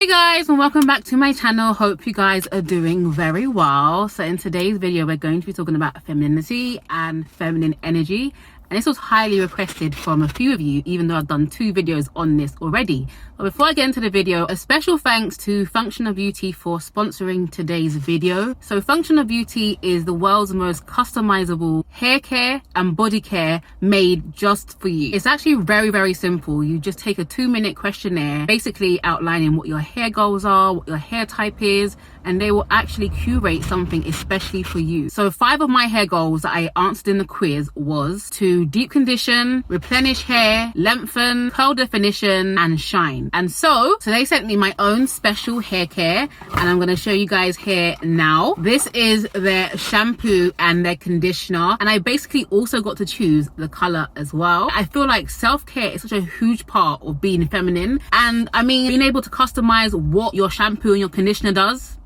Hey guys, and welcome back to my channel. Hope you guys are doing very well. So in today's video we're going to be talking about femininity and feminine energy, and this was highly requested from a few of you, even though I've done 2 videos on this already. But before I get into the video, a special thanks to Functional Beauty for sponsoring today's video. So Functional Beauty is the world's most customizable hair care and body care made just for you. It's actually very simple. You just take a 2-minute questionnaire basically outlining what your hair goals are, what your hair type is, and they will actually curate something especially for you. So 5 of my hair goals that I answered in the quiz was to deep condition, replenish hair, lengthen, curl definition, and shine. And so they sent me my own special hair care, and I'm going to show you guys here now. This is their shampoo and their conditioner, and I basically also got to choose the color as well. I feel like self-care is such a huge part of being feminine, and I mean, being able to customize what your shampoo and your conditioner does,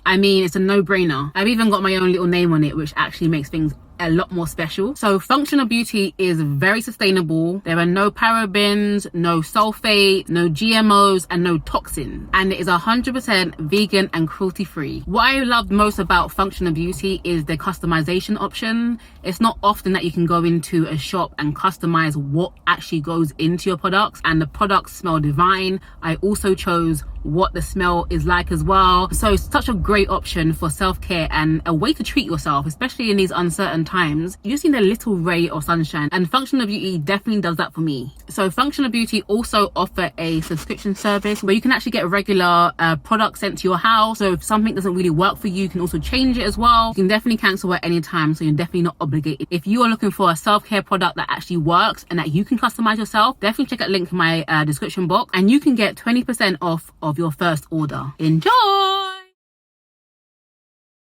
I mean, it's a no-brainer. I've even got my own little name on it, which actually makes things a lot more special. So Functional Beauty is very sustainable. There are no parabens, no sulfate, no GMOs, and no toxin, and it is 100% vegan and cruelty free. What I love most about Functional Beauty is the customization option. It's not often that you can go into a shop and customize what actually goes into your products, and the products smell divine. I also chose what the smell is like as well. So it's such a great option for self-care and a way to treat yourself, especially in these uncertain times. You just need a little ray of sunshine, and Functional Beauty definitely does that for me. So Functional Beauty also offer a subscription service where you can actually get regular products sent to your house. So if something doesn't really work for you, you can also change it as well. You can definitely cancel at any time, so you're definitely not obligated. If you are looking for a self-care product that actually works and that you can customize yourself, definitely check that link in my description box, and you can get 20% off of your first order. Enjoy!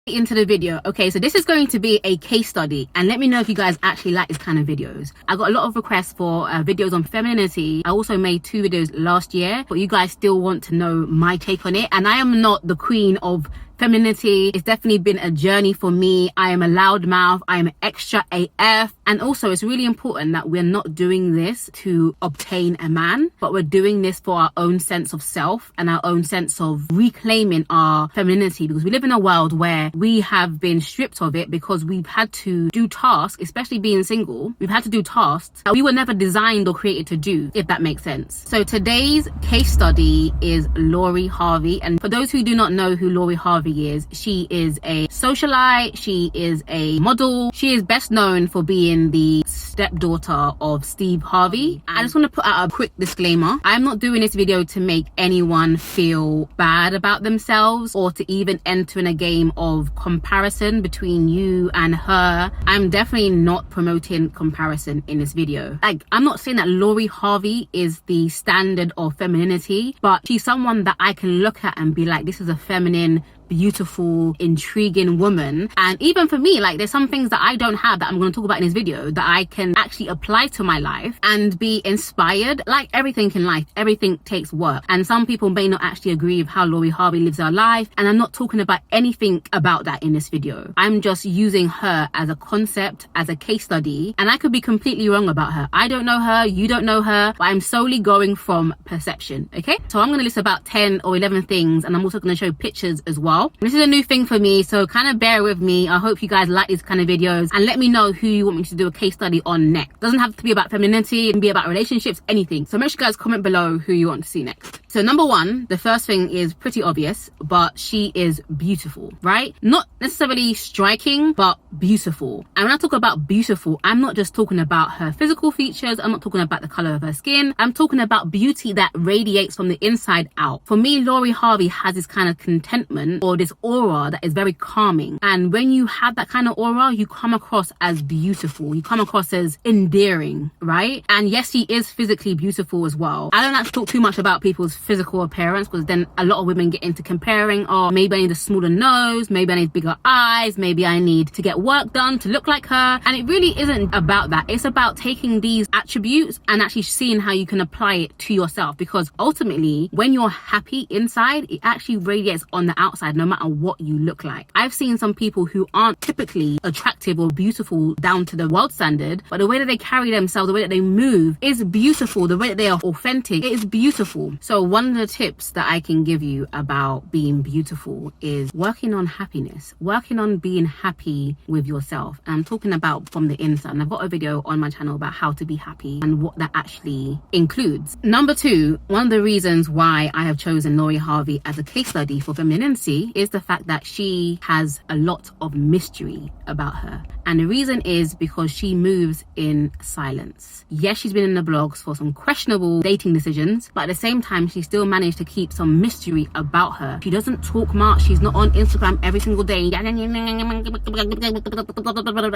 Into the video. Okay, so this is going to be a case study, and let me know if you guys actually like this kind of videos. I got a lot of requests for videos on femininity. I also made 2 videos last year, but you guys still want to know my take on it, and I am not the queen of femininity. It's definitely been a journey for me. I am a loudmouth. I am extra AF. And also, it's really important that we're not doing this to obtain a man, but we're doing this for our own sense of self and our own sense of reclaiming our femininity, because we live in a world where we have been stripped of it because we've had to do tasks, especially being single. We've had to do tasks that we were never designed or created to do, if that makes sense. So today's case study is Lori Harvey. And for those who do not know who Lori Harvey is, she is a socialite, she is a model, she is best known for being the stepdaughter of Steve Harvey. I just want to put out a quick disclaimer. I'm not doing this video to make anyone feel bad about themselves or to even enter in a game of comparison between you and her. I'm definitely not promoting comparison in this video. Like, I'm not saying that Lori Harvey is the standard of femininity, but she's someone that I can look at and be like, this is a feminine, beautiful, intriguing woman. And even for me, like, there's some things that I don't have that I'm going to talk about in this video that I can actually apply to my life and be inspired. Like everything in life, everything takes work, and some people may not actually agree with how Lori Harvey lives her life, and I'm not talking about anything about that in this video. I'm just using her as a concept, as a case study, and I could be completely wrong about her. I don't know her, you don't know her, but I'm solely going from perception. Okay, so I'm going to list about 10 or 11 things, and I'm also going to show pictures as well. This is a new thing for me, so kind of bear with me. I hope you guys like these kind of videos, and let me know who you want me to do a case study on next. Doesn't have to be about femininity, it can be about relationships, anything. So make sure you guys comment below who you want to see next. So number 1, the first thing is pretty obvious, but she is beautiful, right? Not necessarily striking, but beautiful. And when I talk about beautiful, I'm not just talking about her physical features, I'm not talking about the color of her skin, I'm talking about beauty that radiates from the inside out. For me, Lori Harvey has this kind of contentment, or this aura that is very calming, and when you have that kind of aura, you come across as beautiful, you come across as endearing, right? And yes, she is physically beautiful as well. I don't like to talk too much about people's physical appearance, because then a lot of women get into comparing, oh, maybe I need a smaller nose, maybe I need bigger eyes, maybe I need to get work done to look like her. And it really isn't about that. It's about taking these attributes and actually seeing how you can apply it to yourself, because ultimately when you're happy inside, it actually radiates on the outside, no matter what you look like. I've seen some people who aren't typically attractive or beautiful down to the world standard, but the way that they carry themselves, the way that they move is beautiful. The way that they are authentic, it is beautiful. So one of the tips that I can give you about being beautiful is working on happiness, working on being happy with yourself. And I'm talking about from the inside. And I've got a video on my channel about how to be happy and what that actually includes. Number 2, one of the reasons why I have chosen Lori Harvey as a case study for femininity is the fact that she has a lot of mystery about her. And the reason is because she moves in silence. Yes, she's been in the blogs for some questionable dating decisions, but at the same time, she still managed to keep some mystery about her. She doesn't talk much. She's not on Instagram every single day.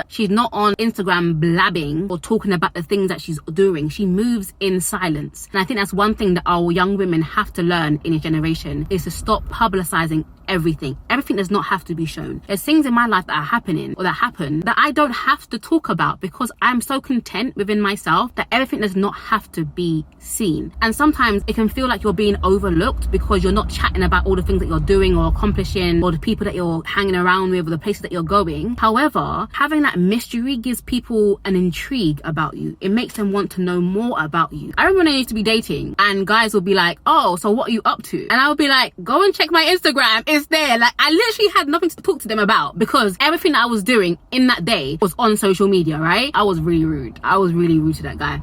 She's not on Instagram blabbing or talking about the things that she's doing. She moves in silence. And I think that's one thing that our young women have to learn in a generation, is to stop publicizing everything. Everything does not have to be shown. There's things in my life that are happening or that happen that I don't have to talk about because I'm so content within myself that everything does not have to be seen. And sometimes it can feel like you're being overlooked because you're not chatting about all the things that you're doing or accomplishing or the people that you're hanging around with or the places that you're going. However, having that mystery gives people an intrigue about you. It makes them want to know more about you. I remember when I used to be dating and guys would be like, oh, so what are you up to? And I would be like, go and check my Instagram. It's there. Like, I literally had nothing to talk to them about because everything that I was doing in that day was on social media, right? I was really rude. I was really rude to that guy.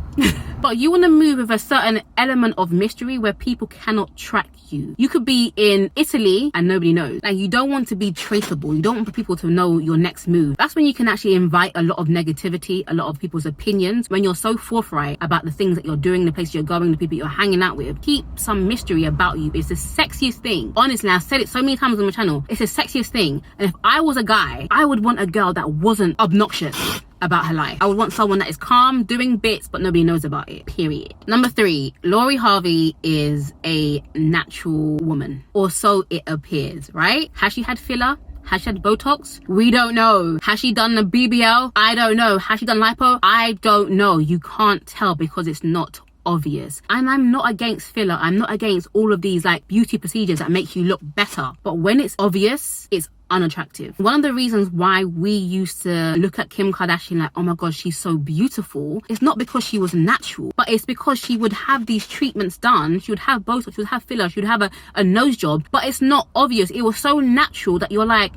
But you want to move with a certain element of mystery where people cannot track you. You could be in Italy and nobody knows. Like, you don't want to be traceable. You don't want people to know your next move. That's when you can actually invite a lot of negativity, a lot of people's opinions. When you're so forthright about the things that you're doing, the places you're going, the people you're hanging out with, keep some mystery about you. It's the sexiest thing. Honestly, I've said it so many times on my channel. It's the sexiest thing. And if I was a guy, I would want a girl that wasn't obnoxious about her life. I would want someone that is calm, doing bits, but nobody knows about it, period. Number 3, Lori Harvey is a natural woman, or so it appears, right? Has she had filler? Has she had Botox? We don't know. Has she done the BBL? I don't know. Has she done lipo? I don't know. You can't tell because it's not obvious. And I'm not against filler. I'm not against all of these like beauty procedures that make you look better. But when it's obvious, it's unattractive. One of the reasons why we used to look at Kim Kardashian like, oh my god, she's so beautiful, it's not because she was natural, but it's because she would have these treatments done. She would have Botox, she would have filler, she would have a nose job, but it's not obvious. It was so natural that you're like,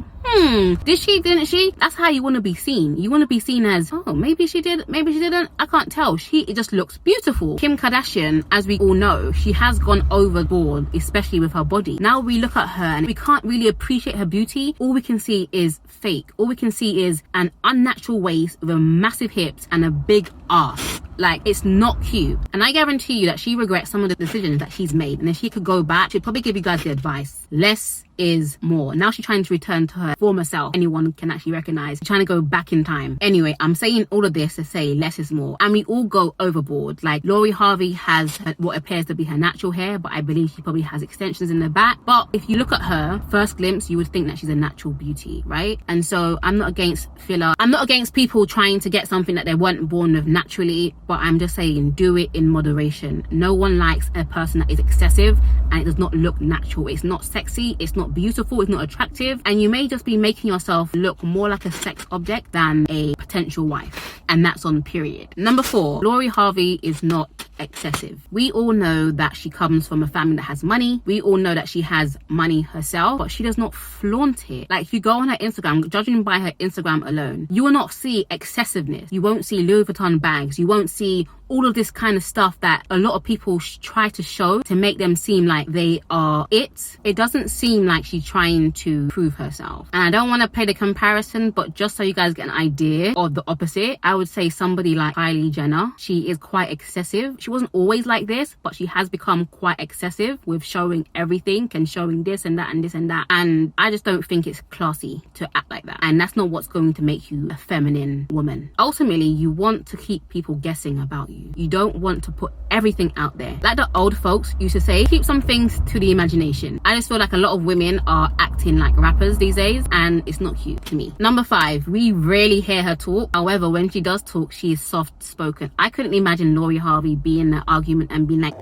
did she, didn't she? That's how you want to be seen. You want to be seen as, oh, maybe she did, maybe she didn't, I can't tell. It just looks beautiful. Kim Kardashian, as we all know, she has gone overboard, especially with her body. Now we look at her and we can't really appreciate her beauty. All we can see is fake. All we can see is an unnatural waist with a massive hips and a big ass. Like, it's not cute. And I guarantee you that she regrets some of the decisions that she's made. And if she could go back, she'd probably give you guys the advice. Less is more. Now she's trying to return to her former self. Anyone can actually recognize. She's trying to go back in time. Anyway, I'm saying all of this to say less is more. And we all go overboard. Like, Lori Harvey has what appears to be her natural hair, but I believe she probably has extensions in the back. But if you look at her, first glimpse, you would think that she's a natural beauty, right? And so I'm not against filler. I'm not against people trying to get something that they weren't born with naturally, but I'm just saying, do it in moderation. No one likes a person that is excessive and it does not look natural. It's not sexy, it's not beautiful, it's not attractive, and you may just be making yourself look more like a sex object than a potential wife. And that's on period. Number 4, Lori Harvey is not excessive. We all know that she comes from a family that has money. We all know that she has money herself, but she does not flaunt it. Like, if you go on her Instagram, judging by her Instagram alone, you will not see excessiveness. You won't see Louis Vuitton bags. You won't see all of this kind of stuff that a lot of people try to show to make them seem like they are it. It doesn't seem like she's trying to prove herself. And I don't want to play the comparison, but just so you guys get an idea of the opposite, I would say somebody like Kylie Jenner. She is quite excessive. She wasn't always like this, but she has become quite excessive with showing everything and showing this and that and this and that. And I just don't think it's classy to act like that. And that's not what's going to make you a feminine woman. Ultimately, you want to keep people guessing about you. You don't want to put everything out there. Like the old folks used to say, keep some things to the imagination. I just feel like a lot of women are acting like rappers these days, and it's not cute to me. Number 5, we rarely hear her talk. However, when she does talk, she is soft spoken. I couldn't imagine Lori Harvey being in an argument and being like,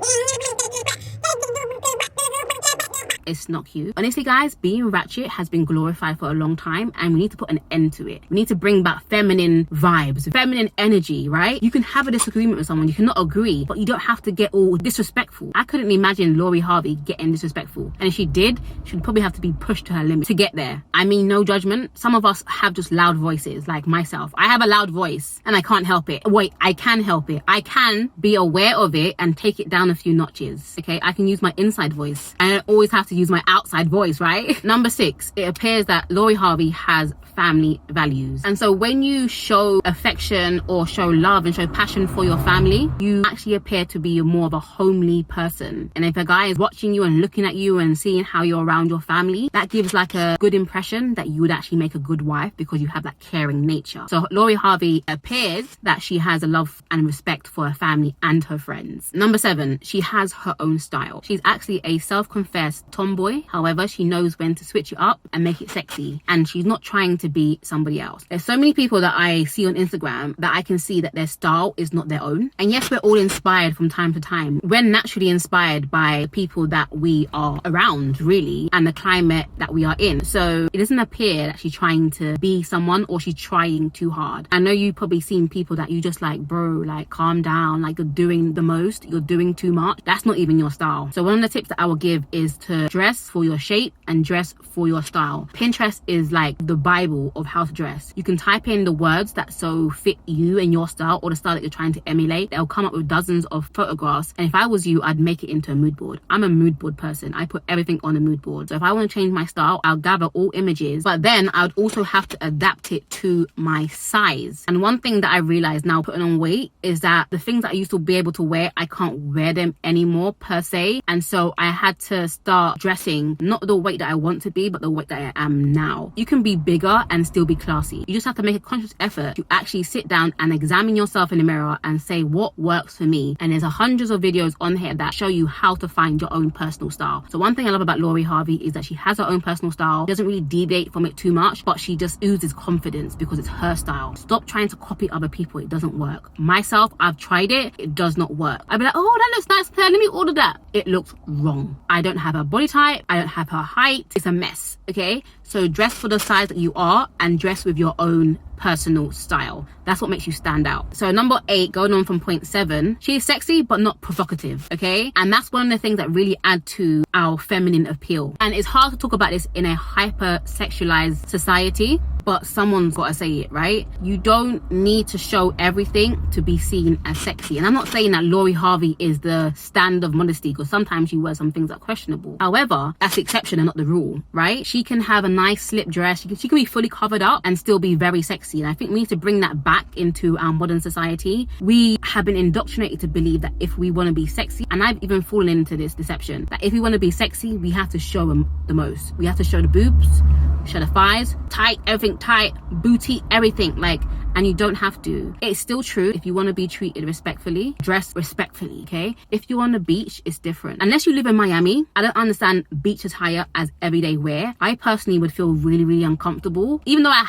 It's not cute. Honestly, guys, being ratchet has been glorified for a long time, and we need to put an end to it. We need to bring back feminine vibes, feminine energy, right? You can have a disagreement with someone, you cannot agree, but you don't have to get all disrespectful. I couldn't imagine Lori Harvey getting disrespectful, and if she did, she'd probably have to be pushed to her limit to get there. I mean, no judgment. Some of us have just loud voices, like myself. I have a loud voice and I can't help it. Wait, I can help it. I can be aware of it and take it down a few notches. Okay, I can use my inside voice. I don't always have to use my outside voice, right? Number 6, it appears that Lori Harvey has family values. And so when you show affection or show love and show passion for your family, you actually appear to be more of a homely person. And if a guy is watching you and looking at you and seeing how you're around your family, that gives like a good impression that you would actually make a good wife, because you have that caring nature. So Lori Harvey appears that she has a love and respect for her family and her friends. Number 7, she has her own style. She's actually a self-confessed tomboy. However, she knows when to switch it up and make it sexy, and she's not trying to be somebody else. There's so many people that I see on Instagram that I can see that their style is not their own. And yes, we're all inspired from time to time. We're naturally inspired by people that we are around, really, and the climate that we are in. So it doesn't appear that she's trying to be someone or she's trying too hard. I know you've probably seen people that you just like, bro, like calm down, like you're doing the most, you're doing too much. That's not even your style. So one of the tips that I will give is to dress for your shape and dress for your style. Pinterest is like the Bible of how to dress. You can type in the words that so fit you and your style, or the style that you're trying to emulate. They'll come up with dozens of photographs, and if I was you, I'd make it into a mood board. I'm a mood board person. I put everything on a mood board. So if I want to change my style, I'll gather all images, but then I would also have to adapt it to my size. And one thing that I realized now putting on weight is that the things that I used to be able to wear, I can't wear them anymore per se. And so I had to start dressing not the weight that I want to be, but the weight that I am now. You can be bigger and still be classy. You just have to make a conscious effort to actually sit down and examine yourself in the mirror and say what works for me. And there's hundreds of videos on here that show you how to find your own personal style. So one thing I love about Lori Harvey is that she has her own personal style, doesn't really deviate from it too much, but she just oozes confidence because it's her style. Stop trying to copy other people. It doesn't work. Myself, I've tried it. It does not work. I'd be like, oh, that looks nice, Claire, let me order that. It looks wrong. I don't have her body type. I don't have her height. It's a mess. Okay, so dress for the size that you are and dress with your own personal style. That's what makes you stand out. So number 8, going on from point 7, she is sexy but not provocative. Okay, and that's one of the things that really add to our feminine appeal. And it's hard to talk about this in a hyper sexualized society, but someone's got to say it, right? You don't need to show everything to be seen as sexy. And I'm not saying that Lori Harvey is the stand of modesty, because sometimes you wear some things that are questionable. However, that's the exception and not the rule, right? She can have a nice slip dress. She can be fully covered up and still be very sexy. And I think we need to bring that back into our modern society. We have been indoctrinated to believe that if we want to be sexy, and I've even fallen into this deception, that if we want to be sexy, we have to show them the most. We have to show the boobs, show the thighs, tight, everything tight, booty, everything, like, and you don't have to. It's still true. If you want to be treated respectfully, dress respectfully, okay? If you're on the beach, it's different. Unless you live in Miami, I don't understand beach attire as everyday wear. I personally would feel really, really uncomfortable. Even though I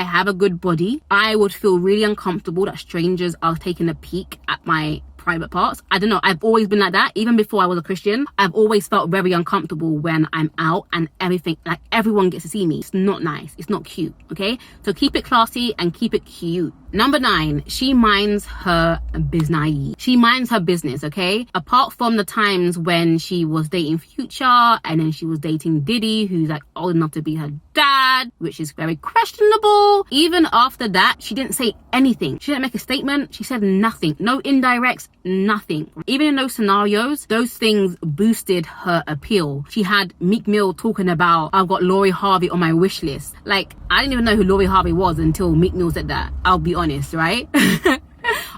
have a good body, I would feel really uncomfortable that strangers are taking a peek at my private parts. I don't know, I've always been like that. Even before I was a Christian, I've always felt very uncomfortable when I'm out and everything, like everyone gets to see me. It's not nice, it's not cute, okay? So keep it classy and keep it cute. Number 9, she minds her business. She minds her business, okay? Apart from the times when she was dating Future and then she was dating Diddy, who's like old enough to be her dad, which is very questionable. Even after that, she didn't say anything. She didn't make a statement. She said nothing. No indirects, nothing. Even in those scenarios, those things boosted her appeal. She had Meek Mill talking about, I've got Lori Harvey on my wish list. Like, I didn't even know who Lori Harvey was until Meek Mill said that. I'll be honest, right?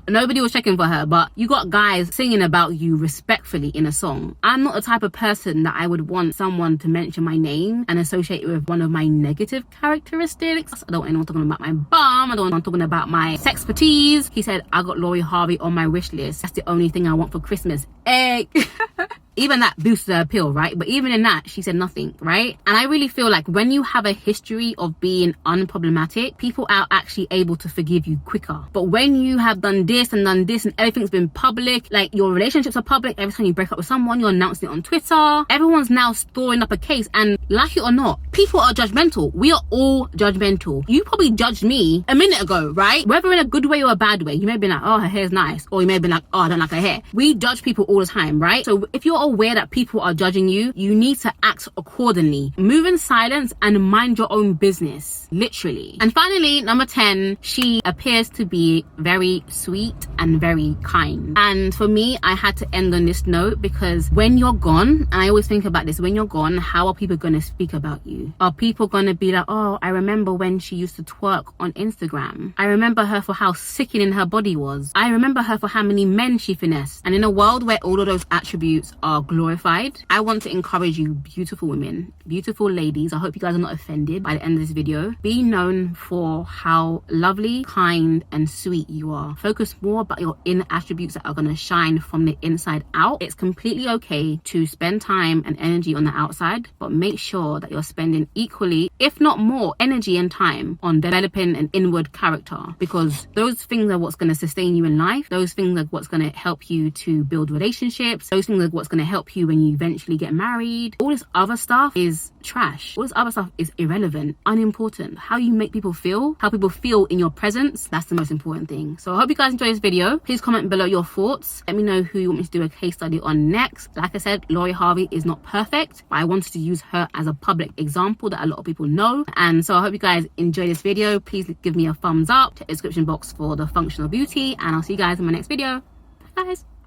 Nobody was checking for her, but you got guys singing about you respectfully in a song. I'm not the type of person that I would want someone to mention my name and associate it with one of my negative characteristics. I don't want anyone talking about my bum. I don't want anyone talking about my sexpertise. He said, I got Lori Harvey on my wish list. That's the only thing I want for Christmas. Egg. even that boosted her appeal, right? But even in that, she said nothing, right? And I really feel like when you have a history of being unproblematic, people are actually able to forgive you quicker. But when you have done this and everything's been public, like your relationships are public, every time you break up with someone, you're announcing it on Twitter, everyone's now storing up a case. And like it or not, people are judgmental. We are all judgmental. You probably judged me a minute ago, right? Whether in a good way or a bad way. You may be like, oh, her hair's nice, or you may be like, oh, I don't like her hair. We judge people all the time, right? So if you're aware that people are judging you, you need to act accordingly. Move in silence and mind your own business, literally. And finally, number 10, she appears to be very sweet and very kind. And for me, I had to end on this note, because when you're gone, and I always think about this, when you're gone, how are people going to speak about you? Are people going to be like, oh, I remember when she used to twerk on Instagram. I remember her for how sickening her body was. I remember her for how many men she finessed. And in a world where all of those attributes are glorified, I want to encourage you, beautiful women, beautiful ladies, I hope you guys are not offended by the end of this video, be known for how lovely, kind and sweet you are. Focus more about your inner attributes that are going to shine from the inside out. It's completely okay to spend time and energy on the outside, but make sure that you're spending equally, if not more, energy and time on developing an inward character, because those things are what's going to sustain you in life. Those things are what's going to help you to build relationships. Those things are what's going to help you when you eventually get married. All this other stuff is trash. All this other stuff is irrelevant, unimportant. How you make people feel, how people feel in your presence, that's the most important thing. So I hope you guys enjoyed this video. Please comment below your thoughts. Let me know who you want me to do a case study on next. Like I said, Lori Harvey is not perfect, but I wanted to use her as a public example that a lot of people know. And so I hope you guys enjoy this video. Please give me a thumbs up, check the description box for the functional beauty, and I'll see you guys in my next video. Bye guys.